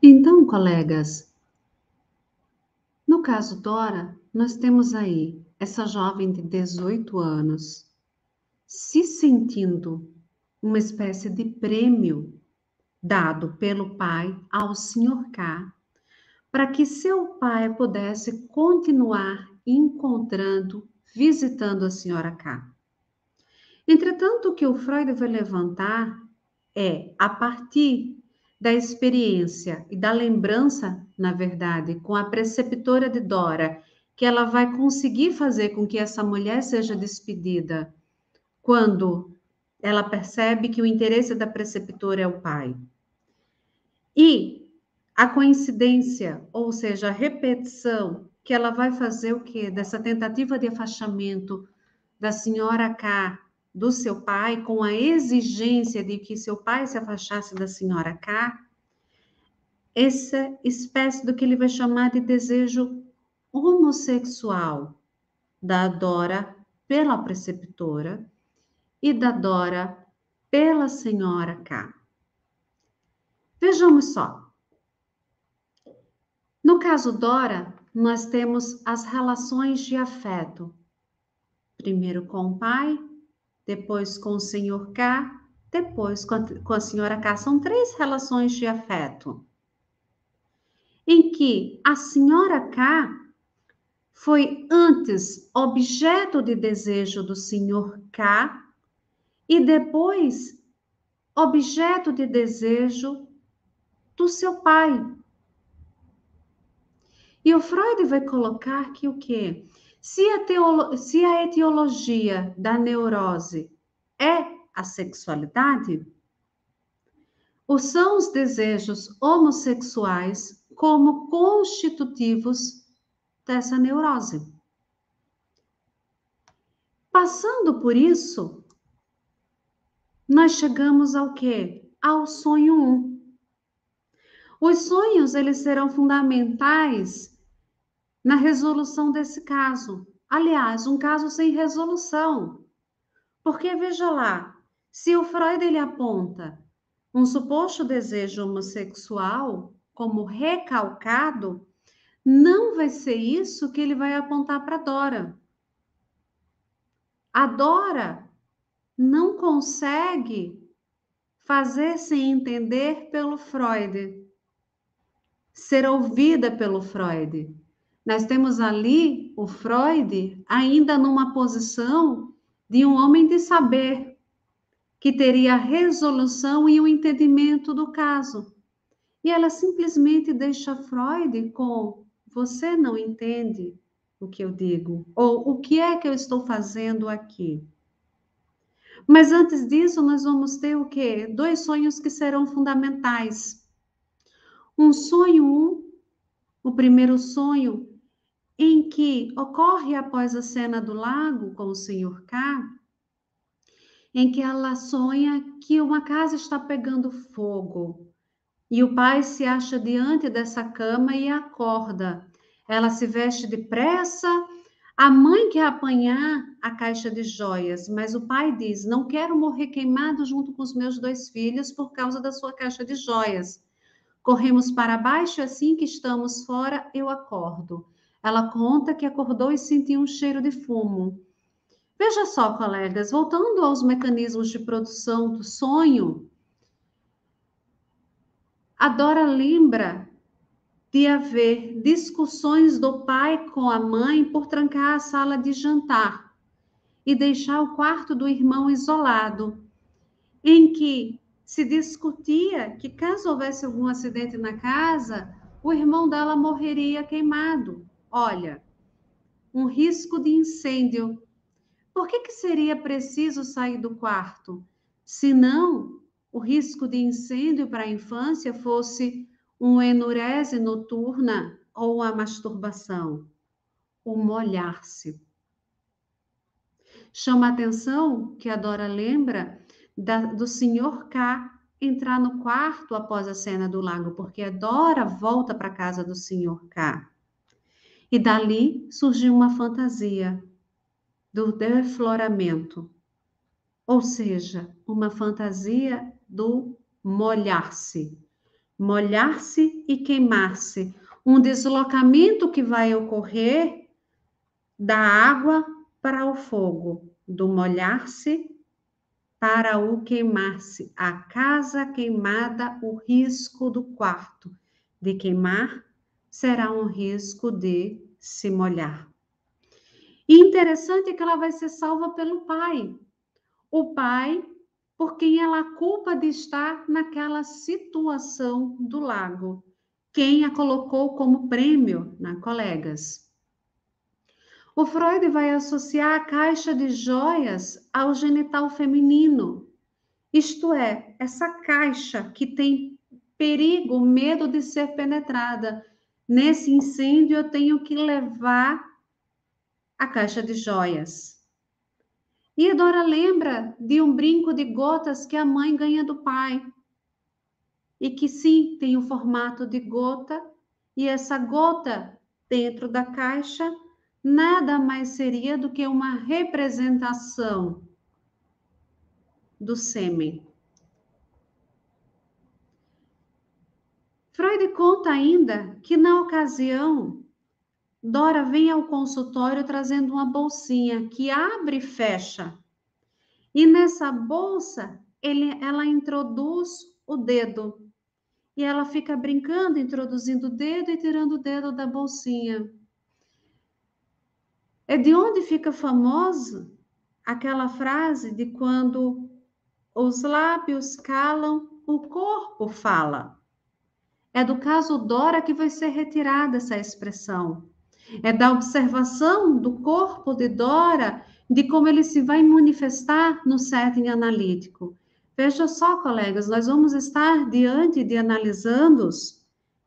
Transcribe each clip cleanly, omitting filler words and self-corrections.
Então, colegas, no caso Dora, nós temos aí essa jovem de 18 anos se sentindo uma espécie de prêmio dado pelo pai ao Senhor K, para que seu pai pudesse continuar encontrando, visitando a senhora K. Entretanto, o que o Freud vai levantar é, a partir da experiência e da lembrança, na verdade, com a preceptora de Dora, que ela vai conseguir fazer com que essa mulher seja despedida quando ela percebe que o interesse da preceptora é o pai. E a coincidência, ou seja, a repetição, que ela vai fazer o quê? Dessa tentativa de afastamento da senhora K do seu pai, com a exigência de que seu pai se afastasse da senhora K, essa espécie do que ele vai chamar de desejo homossexual da Dora pela preceptora e da Dora pela senhora K. Vejamos só. No caso Dora, nós temos as relações de afeto. Primeiro com o pai, depois com o senhor K, depois com a senhora K. São três relações de afeto, em que a senhora K foi antes objeto de desejo do senhor K e depois objeto de desejo do seu pai. E o Freud vai colocar que o quê? Se a etiologia da neurose é a sexualidade, ou são os desejos homossexuais como constitutivos dessa neurose. Passando por isso, nós chegamos ao quê? Ao sonho 1. Os sonhos, eles serão fundamentais na resolução desse caso. Aliás, um caso sem resolução. Porque, veja lá, se o Freud ele aponta um suposto desejo homossexual como recalcado, não vai ser isso que ele vai apontar para Dora. A Dora não consegue fazer-se entender pelo Freud, ser ouvida pelo Freud. Nós temos ali o Freud ainda numa posição de um homem de saber, que teria a resolução e o entendimento do caso. E ela simplesmente deixa Freud com: você não entende o que eu digo, ou o que é que eu estou fazendo aqui. Mas antes disso, nós vamos ter o quê? Dois sonhos que serão fundamentais. Um sonho, o primeiro sonho, em que ocorre após a cena do lago com o Senhor K, em que ela sonha que uma casa está pegando fogo. E o pai se acha diante dessa cama e acorda. Ela se veste depressa. A mãe quer apanhar a caixa de joias, mas o pai diz: não quero morrer queimado junto com os meus dois filhos por causa da sua caixa de joias. Corremos para baixo e assim que estamos fora, eu acordo. Ela conta que acordou e sentiu um cheiro de fumo. Veja só, colegas, voltando aos mecanismos de produção do sonho, a Dora lembra de haver discussões do pai com a mãe por trancar a sala de jantar e deixar o quarto do irmão isolado, em que se discutia que caso houvesse algum acidente na casa, o irmão dela morreria queimado. Olha, um risco de incêndio. Por que seria preciso sair do quarto? Se não, o risco de incêndio para a infância fosse uma enurese noturna ou a masturbação, o molhar-se. Chama a atenção que a Dora lembra do Sr. K entrar no quarto após a cena do lago, porque a Dora volta para a casa do Sr. K. E dali surgiu uma fantasia do defloramento, ou seja, uma fantasia do molhar-se, molhar-se e queimar-se. Um deslocamento que vai ocorrer da água para o fogo, do molhar-se para o queimar-se. A casa queimada, o risco do quarto de queimar será um risco de se molhar. E interessante é que ela vai ser salva pelo pai. O pai, por quem ela culpa de estar naquela situação do lago. Quem a colocou como prêmio, né, colegas? O Freud vai associar a caixa de joias ao genital feminino. Isto é, essa caixa que tem perigo, medo de ser penetrada. Nesse incêndio, eu tenho que levar a caixa de joias. E a Dora lembra de um brinco de gotas que a mãe ganha do pai. E que sim, tem o formato de gota, e essa gota dentro da caixa nada mais seria do que uma representação do sêmen. Freud conta ainda que na ocasião Dora vem ao consultório trazendo uma bolsinha que abre e fecha. E nessa bolsa, ela introduz o dedo. E ela fica brincando, introduzindo o dedo e tirando o dedo da bolsinha. É de onde fica famosa aquela frase de quando os lábios calam, o corpo fala. É do caso Dora que vai ser retirada essa expressão. É da observação do corpo de Dora, de como ele se vai manifestar no setting analítico. Veja só, colegas, nós vamos estar diante de analisandos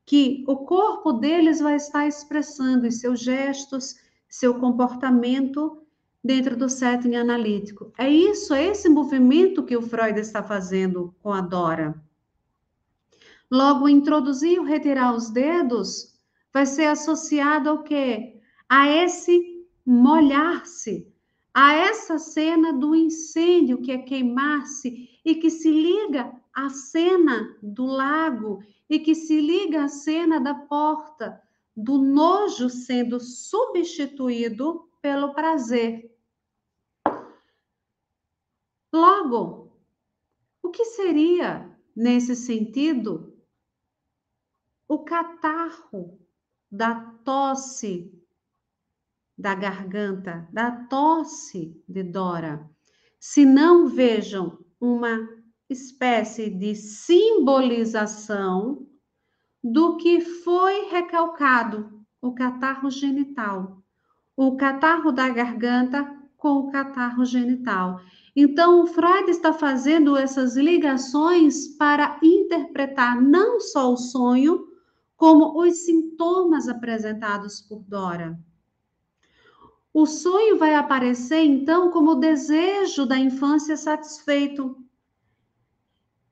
que o corpo deles vai estar expressando os seus gestos, seu comportamento dentro do setting analítico. É isso, é esse movimento que o Freud está fazendo com a Dora. Logo, introduzir ou retirar os dedos vai ser associado ao quê? A esse molhar-se, a essa cena do incêndio, que é queimar-se, e que se liga à cena do lago, e que se liga à cena da porta, do nojo sendo substituído pelo prazer. Logo, o que seria, nesse sentido, o catarro da tosse da garganta, da tosse de Dora? Se não vejam uma espécie de simbolização do que foi recalcado, o catarro genital, o catarro da garganta com o catarro genital. Então, o Freud está fazendo essas ligações para interpretar não só o sonho, como os sintomas apresentados por Dora. O sonho vai aparecer, então, como o desejo da infância satisfeito,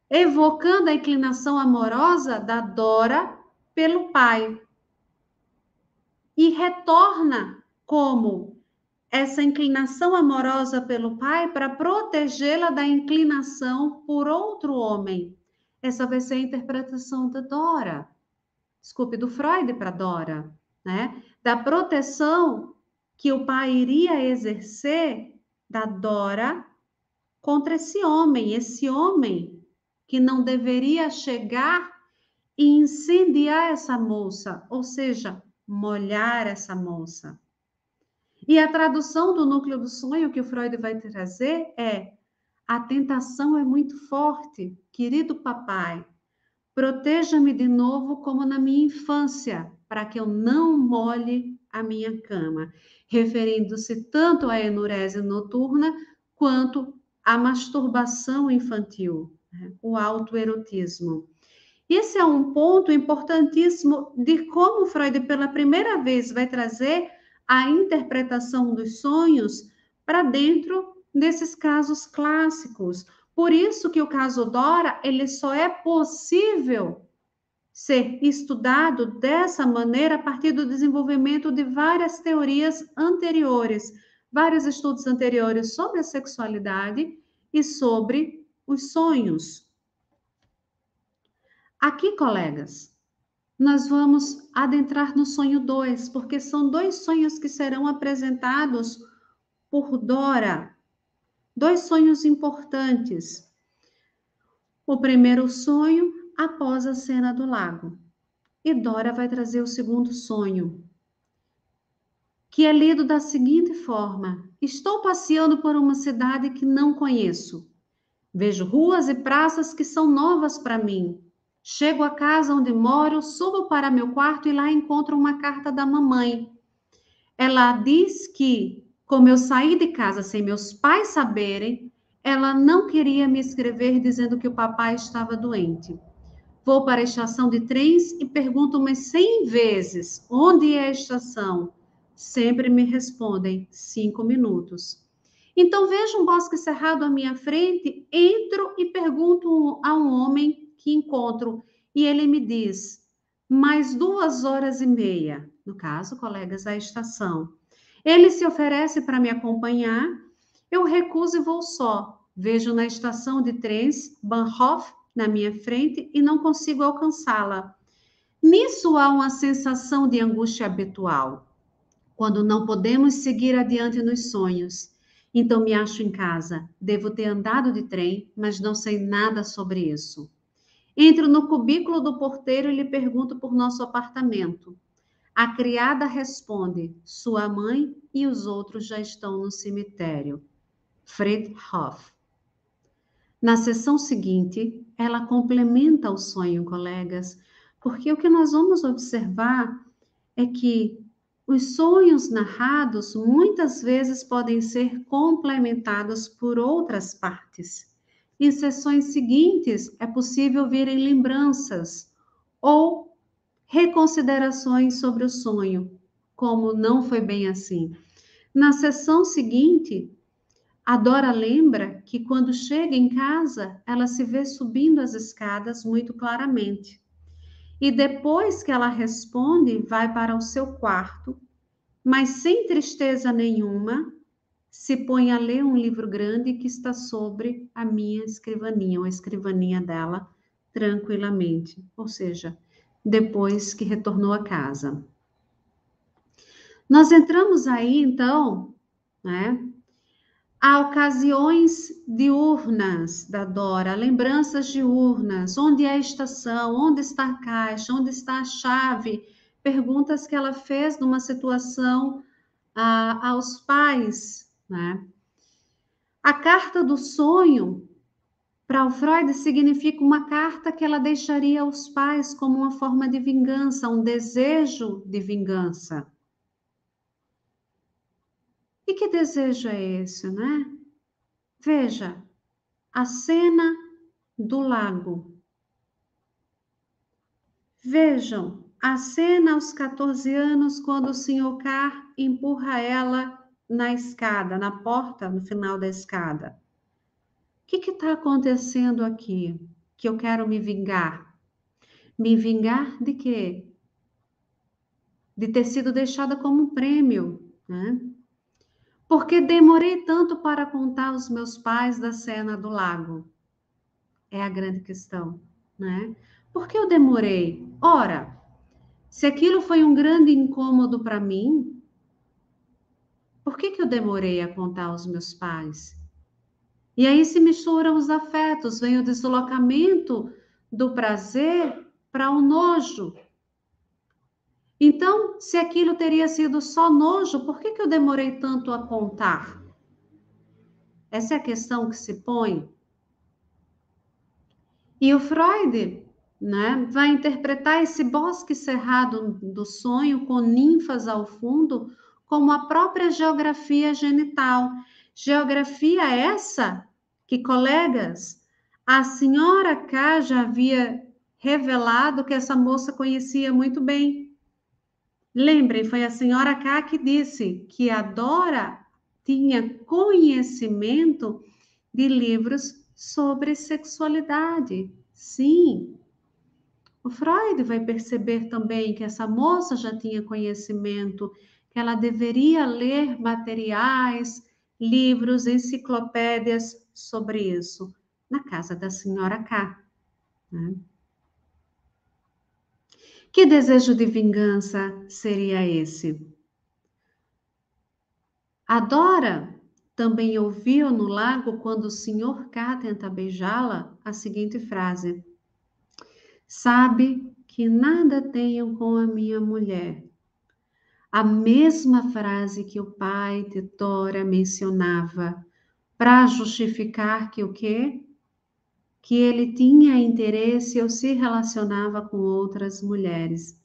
evocando a inclinação amorosa da Dora pelo pai. E retorna como essa inclinação amorosa pelo pai para protegê-la da inclinação por outro homem. Essa vai ser a interpretação da Dora. Desculpe, do Freud para Dora, né? Da proteção que o pai iria exercer da Dora contra esse homem que não deveria chegar e incendiar essa moça, ou seja, molhar essa moça. E a tradução do núcleo do sonho que o Freud vai trazer é: a tentação é muito forte, querido papai. Proteja-me de novo como na minha infância, para que eu não molhe a minha cama, referindo-se tanto à enurese noturna quanto à masturbação infantil, né? O autoerotismo. Esse é um ponto importantíssimo de como Freud, pela primeira vez, vai trazer a interpretação dos sonhos para dentro desses casos clássicos. Por isso que o caso Dora, ele só é possível ser estudado dessa maneira a partir do desenvolvimento de várias teorias anteriores, vários estudos anteriores sobre a sexualidade e sobre os sonhos. Aqui, colegas, nós vamos adentrar no sonho 2, porque são 2 sonhos que serão apresentados por Dora. 2 sonhos importantes. O primeiro sonho após a cena do lago. E Dora vai trazer o segundo sonho, que é lido da seguinte forma: estou passeando por uma cidade que não conheço. Vejo ruas e praças que são novas para mim. Chego à casa onde moro, subo para meu quarto e lá encontro uma carta da mamãe. Ela diz que, como eu saí de casa sem meus pais saberem, ela não queria me escrever dizendo que o papai estava doente. Vou para a estação de trens e pergunto umas 100 vezes onde é a estação. Sempre me respondem 5 minutos. Então vejo um bosque cerrado à minha frente, entro e pergunto a um homem que encontro e ele me diz: mais 2 horas e meia. No caso, colegas, a estação. Ele se oferece para me acompanhar, eu recuso e vou só. Vejo na estação de trens Bahnhof na minha frente e não consigo alcançá-la. Nisso há uma sensação de angústia habitual, quando não podemos seguir adiante nos sonhos. Então me acho em casa. Devo ter andado de trem, mas não sei nada sobre isso. Entro no cubículo do porteiro e lhe pergunto por nosso apartamento. A criada responde: sua mãe e os outros já estão no cemitério. Friedhof. Na sessão seguinte, ela complementa o sonho, colegas, porque o que nós vamos observar é que os sonhos narrados muitas vezes podem ser complementados por outras partes. Em sessões seguintes, é possível verem lembranças ou reconsiderações sobre o sonho, como não foi bem assim. Na sessão seguinte, a Dora lembra que quando chega em casa, ela se vê subindo as escadas muito claramente. E depois que ela responde, vai para o seu quarto, mas sem tristeza nenhuma, se põe a ler um livro grande que está sobre a minha escrivaninha, ou a escrivaninha dela, tranquilamente. Ou seja, depois que retornou a casa. Nós entramos aí, então, né? Há ocasiões diurnas da Dora, lembranças diurnas, onde é a estação, onde está a caixa, onde está a chave, perguntas que ela fez numa situação aos pais, né? A carta do sonho, para o Freud, significa uma carta que ela deixaria aos pais como uma forma de vingança, um desejo de vingança. E que desejo é esse, né? Veja, a cena do lago. Vejam, a cena aos 14 anos, quando o Sr. Carr empurra ela na escada, na porta, no final da escada. O que está acontecendo aqui? Que eu quero me vingar. Me vingar de quê? De ter sido deixada como um prêmio, né? Porque demorei tanto para contar aos meus pais da cena do lago? É a grande questão, né? Por que eu demorei? Ora, se aquilo foi um grande incômodo para mim, por que eu demorei a contar aos meus pais? E aí se misturam os afetos, vem o deslocamento do prazer para o nojo. Então, se aquilo teria sido só nojo, por que eu demorei tanto a contar? Essa é a questão que se põe. E o Freud, né, vai interpretar esse bosque cerrado do sonho com ninfas ao fundo como a própria geografia genital. Geografia essa que, colegas, a senhora K já havia revelado que essa moça conhecia muito bem. Lembrem, foi a senhora K que disse que a Dora tinha conhecimento de livros sobre sexualidade. Sim, o Freud vai perceber também que essa moça já tinha conhecimento, que ela deveria ler materiais, livros, enciclopédias sobre isso, na casa da senhora K, né? Que desejo de vingança seria esse? A Dora também ouviu no lago, quando o Sr. K tenta beijá-la, a seguinte frase: sabe que nada tenho com a minha mulher. A mesma frase que o pai de Dora mencionava para justificar que o quê? Que ele tinha interesse ou se relacionava com outras mulheres.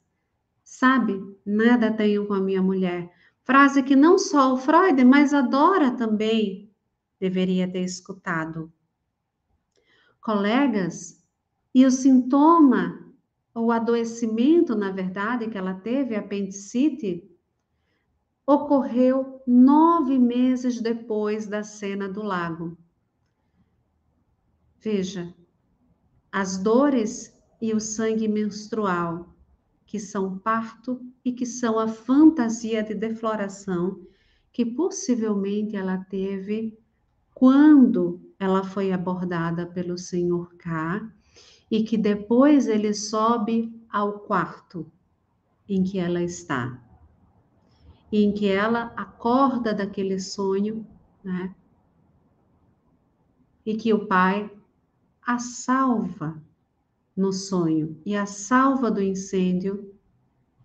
Sabe, nada tenho com a minha mulher. Frase que não só o Freud, mas a Dora também deveria ter escutado. Colegas, e o sintoma, ou adoecimento, na verdade, que ela teve, apendicite, ocorreu 9 meses depois da cena do lago. Veja, as dores e o sangue menstrual, que são parto e que são a fantasia de defloração que possivelmente ela teve quando ela foi abordada pelo Senhor K e que depois ele sobe ao quarto em que ela está, em que ela acorda daquele sonho, né? E que o pai a salva no sonho e a salva do incêndio,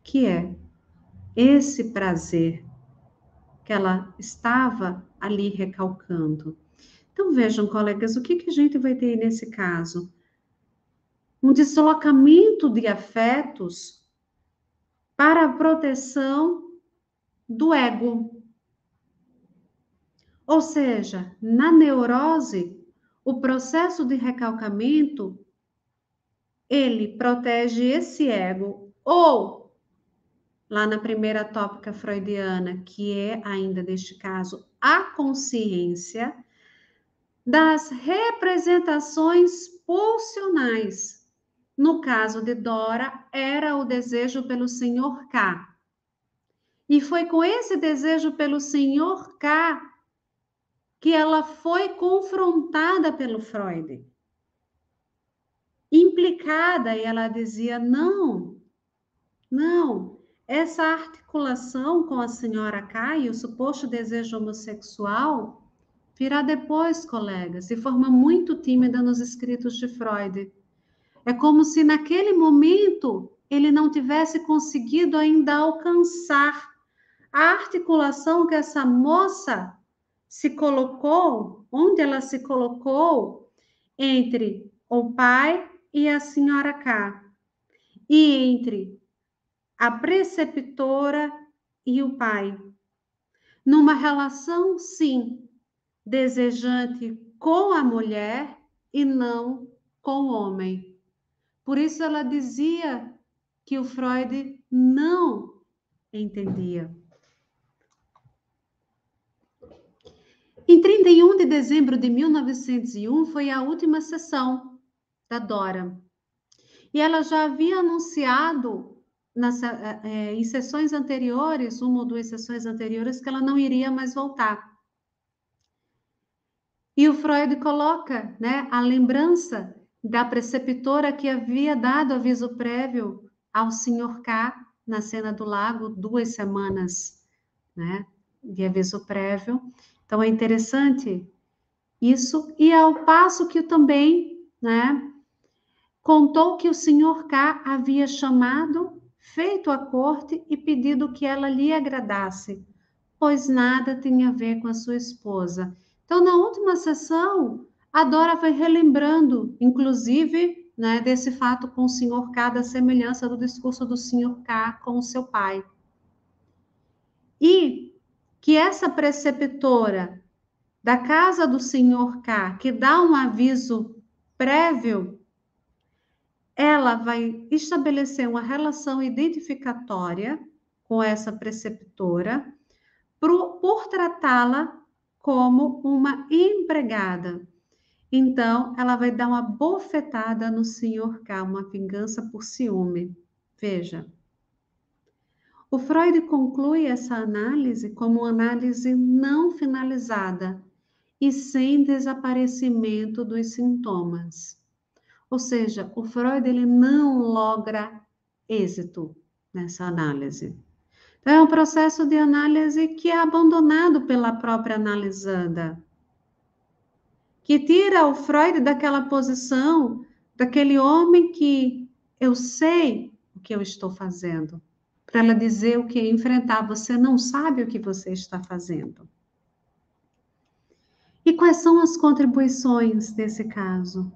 que é esse prazer que ela estava ali recalcando. Então vejam, colegas, o que que a gente vai ter nesse caso? Um deslocamento de afetos para a proteção do ego. Ou seja, na neurose, o processo de recalcamento, ele protege esse ego, ou, lá na primeira tópica freudiana, que é ainda neste caso, a consciência das representações pulsionais. No caso de Dora, era o desejo pelo Senhor K. E foi com esse desejo pelo Senhor K que ela foi confrontada pelo Freud. Implicada, e ela dizia: não, essa articulação com a senhora K e o suposto desejo homossexual virá depois, colegas, de forma muito tímida nos escritos de Freud. É como se naquele momento ele não tivesse conseguido ainda alcançar a articulação que essa moça se colocou, onde ela se colocou entre o pai e a senhora K, e entre a preceptora e o pai, numa relação, sim, desejante com a mulher e não com o homem. Por isso ela dizia que o Freud não entendia. Em 31 de dezembro de 1901 foi a última sessão da Dora. E ela já havia anunciado em sessões anteriores, uma ou duas sessões anteriores, que ela não iria mais voltar. E o Freud coloca, né, a lembrança da preceptora que havia dado aviso prévio ao Sr. K na cena do lago, 2 semanas, né, de aviso prévio. Então é interessante isso, e ao passo que também, né, contou que o Sr. K havia chamado, feito a corte e pedido que ela lhe agradasse, pois nada tinha a ver com a sua esposa. Então, na última sessão, a Dora foi relembrando, inclusive, né, desse fato com o Sr. K, da semelhança do discurso do Sr. K com o seu pai. E que essa preceptora da casa do Sr. K, que dá um aviso prévio, ela vai estabelecer uma relação identificatória com essa preceptora por tratá-la como uma empregada. Então, ela vai dar uma bofetada no Sr. K, uma vingança por ciúme. Veja. O Freud conclui essa análise como uma análise não finalizada e sem desaparecimento dos sintomas. Ou seja, o Freud ele não logra êxito nessa análise. Então, é um processo de análise que é abandonado pela própria analisanda, que tira o Freud daquela posição, daquele homem que eu sei o que eu estou fazendo, para ela dizer o que enfrentar, você não sabe o que você está fazendo. E quais são as contribuições desse caso?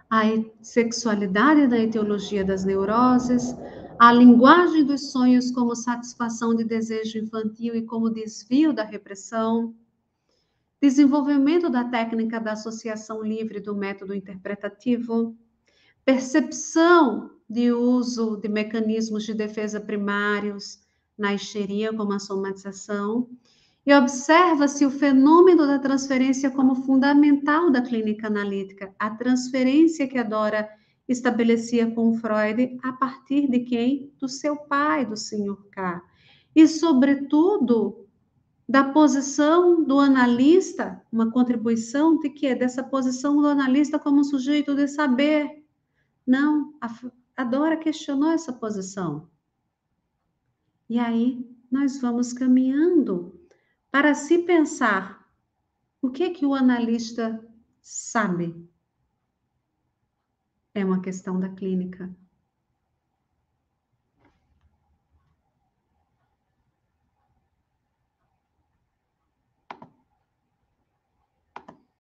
A sexualidade da etiologia das neuroses, a linguagem dos sonhos como satisfação de desejo infantil e como desvio da repressão, desenvolvimento da técnica da associação livre do método interpretativo, percepção de uso de mecanismos de defesa primários na histeria, como a somatização, e observa-se o fenômeno da transferência como fundamental da clínica analítica, a transferência que a Dora estabelecia com Freud a partir de quem? Do seu pai, do Sr. K. E, sobretudo, da posição do analista, uma contribuição de quê? Dessa posição do analista como sujeito de saber. Não, a Dora questionou essa posição. E aí nós vamos caminhando para se pensar o que o analista sabe. É uma questão da clínica.